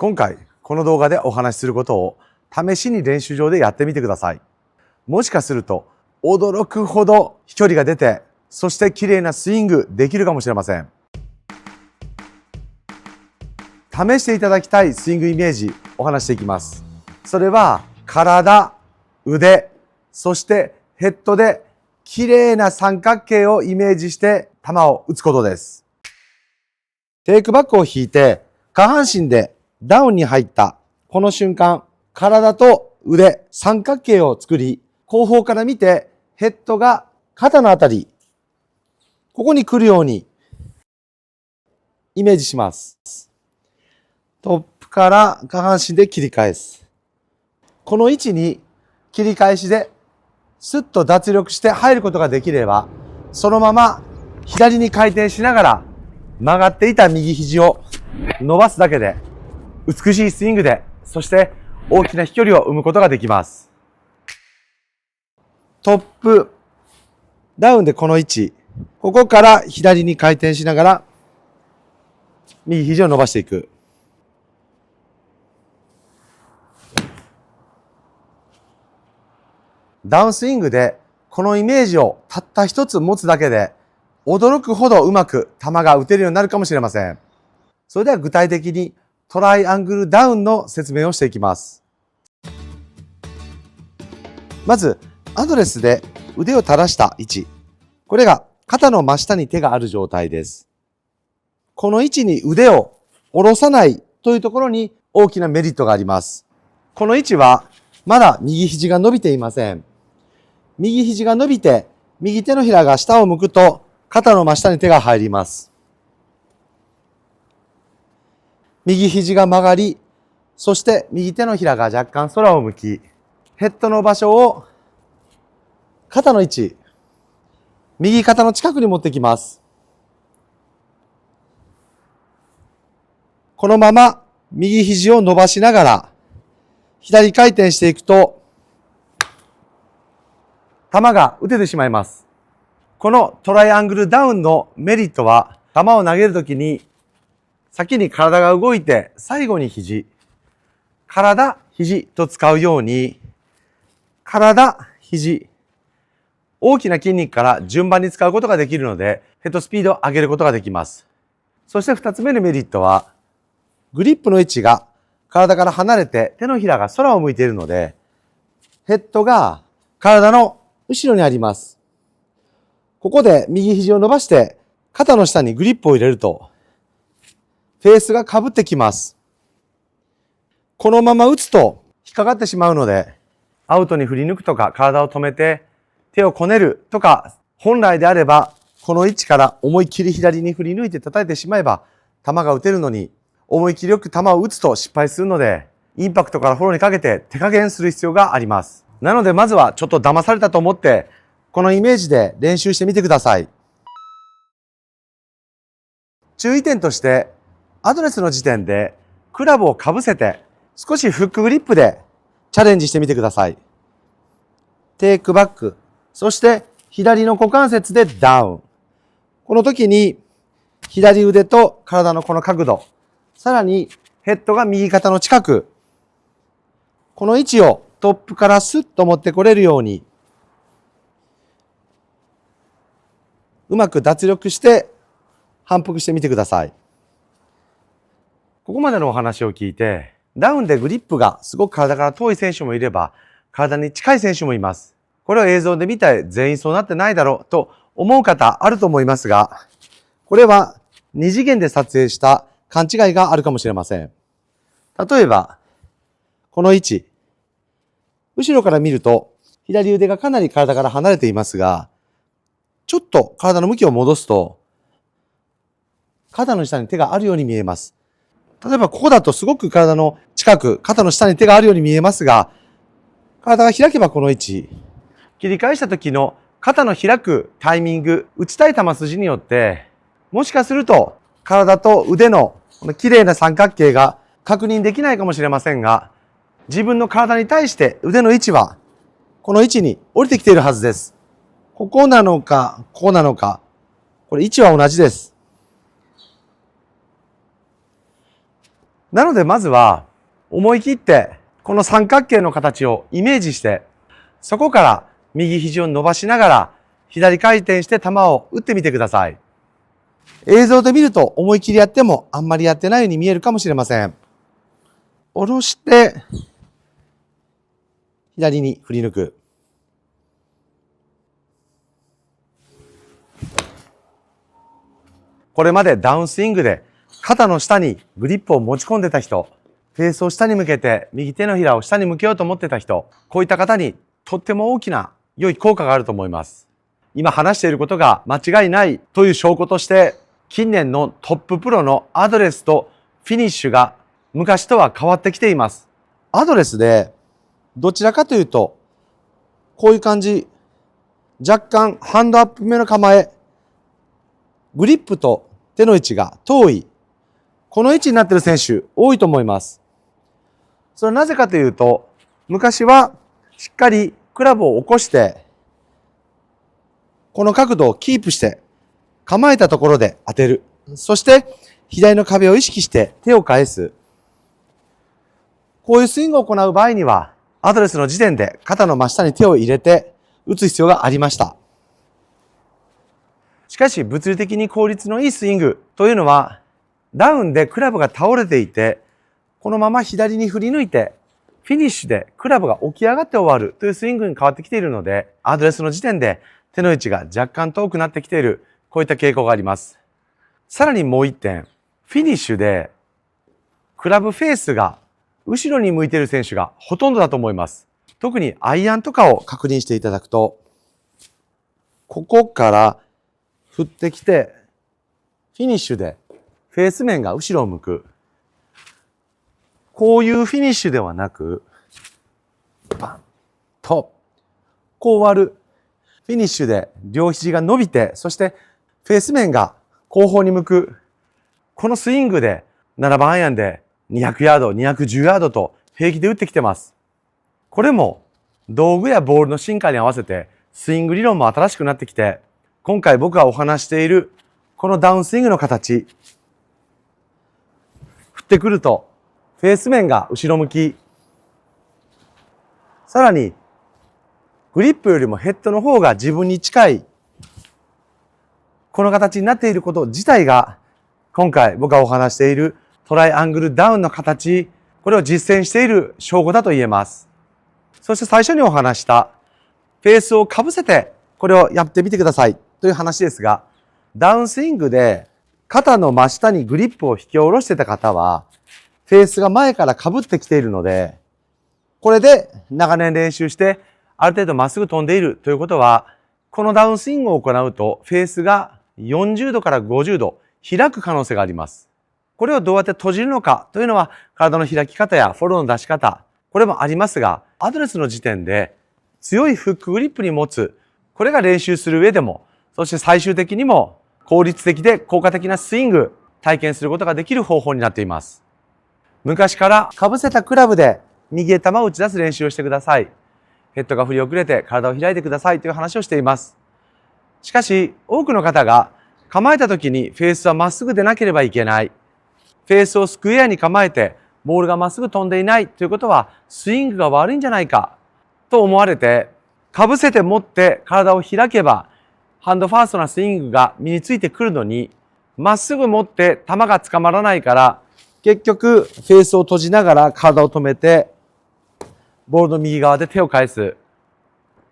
今回、この動画でお話しすることを試しに練習場でやってみてください。もしかすると、驚くほど飛距離が出て、そして綺麗なスイングできるかもしれません。試していただきたいスイングイメージお話していきます。それは体、腕、そしてヘッドで綺麗な三角形をイメージして球を打つことです。テイクバックを引いて下半身でダウンに入ったこの瞬間、体と腕、三角形を作り、後方から見てヘッドが肩のあたり、ここに来るようにイメージします。トップから下半身で切り返す。この位置に切り返しでスッと脱力して入ることができれば、そのまま左に回転しながら曲がっていた右肘を伸ばすだけで美しいスイングで、そして大きな飛距離を生むことができます。トップダウンでこの位置、ここから左に回転しながら右肘を伸ばしていく。ダウンスイングでこのイメージをたった一つ持つだけで驚くほどうまく球が打てるようになるかもしれません。それでは具体的にトライアングルダウンの説明をしていきます。まずアドレスで腕を垂らした位置。これが肩の真下に手がある状態です。この位置に腕を下ろさないというところに大きなメリットがあります。この位置はまだ右肘が伸びていません。右肘が伸びて、右手のひらが下を向くと、肩の真下に手が入ります。右肘が曲がり、そして右手のひらが若干空を向き、ヘッドの場所を肩の位置、右肩の近くに持ってきます。このまま右肘を伸ばしながら、左回転していくと、球が打ててしまいます。このトライアングルダウンのメリットは、球を投げるときに、先に体が動いて、最後に肘、体、肘と使うように、体、肘、大きな筋肉から順番に使うことができるので、ヘッドスピードを上げることができます。そして二つ目のメリットは、グリップの位置が体から離れて手のひらが空を向いているので、ヘッドが体の後ろにあります。ここで右肘を伸ばして肩の下にグリップを入れると、フェースが被ってきます。このまま打つと引っかかってしまうので、アウトに振り抜くとか体を止めて手をこねるとか、本来であればこの位置から思いっきり左に振り抜いて叩いてしまえば球が打てるのに、思いっきりよく球を打つと失敗するので、インパクトからフォローにかけて手加減する必要があります。なのでまずはちょっと騙されたと思って、このイメージで練習してみてください。注意点として、アドレスの時点でクラブをかぶせて少しフックグリップでチャレンジしてみてください。テイクバック、そして左の股関節でダウン。この時に左腕と体のこの角度、さらにヘッドが右肩の近く、この位置をトップからスッと持ってこれるように、うまく脱力して反復してみてください。ここまでのお話を聞いて、ダウンでグリップがすごく体から遠い選手もいれば、体に近い選手もいます。これを映像で見て全員そうなってないだろうと思う方あると思いますが、これは二次元で撮影した勘違いがあるかもしれません。例えば、この位置。後ろから見ると、左腕がかなり体から離れていますが、ちょっと体の向きを戻すと、肩の下に手があるように見えます。例えばここだとすごく体の近く、肩の下に手があるように見えますが、体が開けばこの位置、切り返した時の肩の開くタイミング、打ちたい球筋によって、もしかすると体と腕のこの綺麗な三角形が確認できないかもしれませんが、自分の体に対して腕の位置はこの位置に降りてきているはずです。ここなのか、ここなのか、これ位置は同じです。なのでまずは思い切ってこの三角形の形をイメージして、そこから右肘を伸ばしながら左回転して球を打ってみてください。映像で見ると思い切りやってもあんまりやってないように見えるかもしれません。下ろして左に振り抜く。これまでダウンスイングで肩の下にグリップを持ち込んでた人、フェースを下に向けて右手のひらを下に向けようと思ってた人、こういった方にとっても大きな良い効果があると思います。今話していることが間違いないという証拠として、近年のトッププロのアドレスとフィニッシュが昔とは変わってきています。アドレスでどちらかというと、こういう感じ、若干ハンドアップ目の構え、グリップと手の位置が遠い、この位置になっている選手多いと思います。それはなぜかというと、昔はしっかりクラブを起こして、この角度をキープして構えたところで当てる。そして左の壁を意識して手を返す。こういうスイングを行う場合には、アドレスの時点で肩の真下に手を入れて打つ必要がありました。しかし物理的に効率のいいスイングというのは、ダウンでクラブが倒れていて、このまま左に振り抜いて、フィニッシュでクラブが起き上がって終わるというスイングに変わってきているので、アドレスの時点で手の位置が若干遠くなってきている、こういった傾向があります。さらにもう一点、フィニッシュでクラブフェースが後ろに向いている選手がほとんどだと思います。特にアイアンとかを確認していただくと、ここから振ってきて、フィニッシュでフェース面が後ろを向く。こういうフィニッシュではなく、パンと、こう割る。フィニッシュで両肘が伸びて、そしてフェース面が後方に向く。このスイングで7番アイアンで200ヤード、210ヤードと平気で打ってきてます。これも道具やボールの進化に合わせてスイング理論も新しくなってきて、今回僕がお話しているこのダウンスイングの形、振ってくるとフェース面が後ろ向き、さらにグリップよりもヘッドの方が自分に近い、この形になっていること自体が今回僕がお話しているトライアングルダウンの形、これを実践している証拠だと言えます。そして最初にお話したフェースをかぶせてこれをやってみてくださいという話ですが、ダウンスイングで肩の真下にグリップを引き下ろしてた方はフェースが前から被ってきているので、これで長年練習してある程度まっすぐ飛んでいるということは、このダウンスイングを行うとフェースが40度から50度開く可能性があります。これをどうやって閉じるのかというのは体の開き方やフォローの出し方、これもありますが、アドレスの時点で強いフックグリップに持つ、これが練習する上でも、そして最終的にも効率的で効果的なスイング、体験することができる方法になっています。昔から被せたクラブで右へ球を打ち出す練習をしてください。ヘッドが振り遅れて体を開いてくださいという話をしています。しかし、多くの方が構えた時にフェースはまっすぐでなければいけない。フェースをスクエアに構えてボールがまっすぐ飛んでいないということはスイングが悪いんじゃないかと思われて、被せて持って体を開けばハンドファーストなスイングが身についてくるのに、まっすぐ持って球が捕まらないから、結局フェースを閉じながら体を止めてボールの右側で手を返す。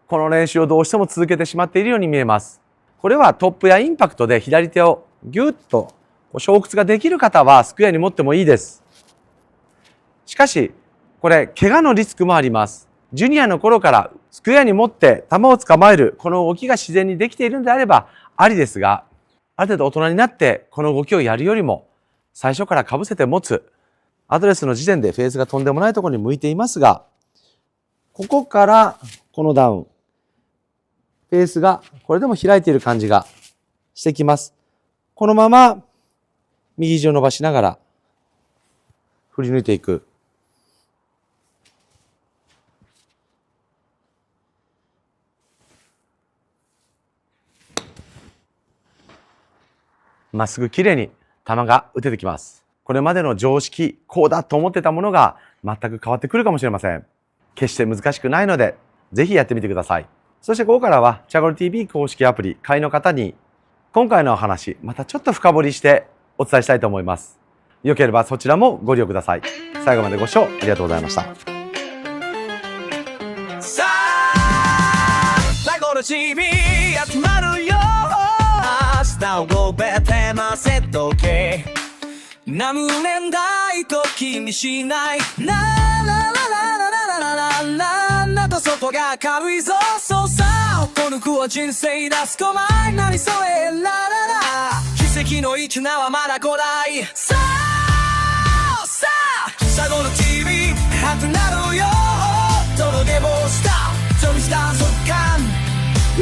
この練習をどうしても続けてしまっているように見えます。これはトップやインパクトで左手をギュッと小屈ができる方はスクエアに持ってもいいです。しかし、これ怪我のリスクもあります。ジュニアの頃からスクエアに持って球を捕まえるこの動きが自然にできているのであればありですが、ある程度大人になってこの動きをやるよりも最初から被せて持つ。アドレスの時点でフェースがとんでもないところに向いていますが、ここからこのダウン。フェースがこれでも開いている感じがしてきます。このまま右肘を伸ばしながら振り抜いていく。まっすぐ綺麗に球が打ててきます。これまでの常識、こうだと思ってたものが全く変わってくるかもしれません。決して難しくないので、ぜひやってみてください。そしてここからは、チャゴル TV 公式アプリ、会員の方に、今回のお話、またちょっと深掘りしてお伝えしたいと思います。よければそちらもご利用ください。最後までご視聴ありがとうございました。さあ、最後の TV 集まるよ。明日をごべてませとけ。何年代と気にしない。ななと外が軽いぞ。そうさ、この子は人生出すこまい。何それラララ。奇跡の一名はまだ来ない。さあ、さあ、最後の TV 始まるよ。届け棒した、飛びした速乾。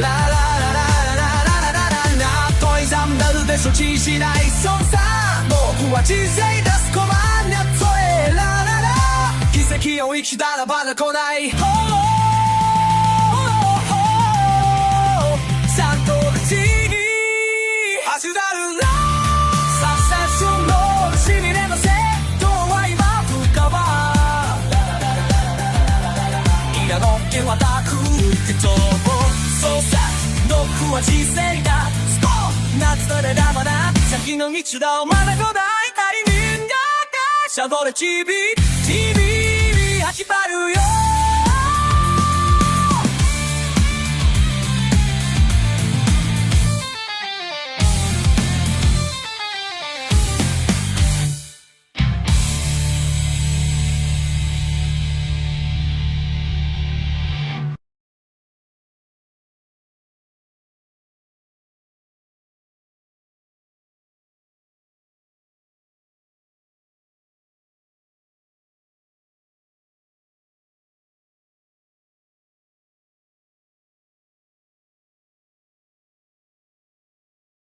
ララララララララララ。トイザンダルで処置しない。そうさ、僕は人生出すこまんやつえラララ。奇跡を生きたらまだ来ない。サントル TV 始まるな。サクセスのしびれのせい。どうは今深場。いやの手はたくけど。そうさ、僕は人生だ。スポー夏でだまだ。先の道だまだ来ない。タイミングがシャボレ TV 始まるよ。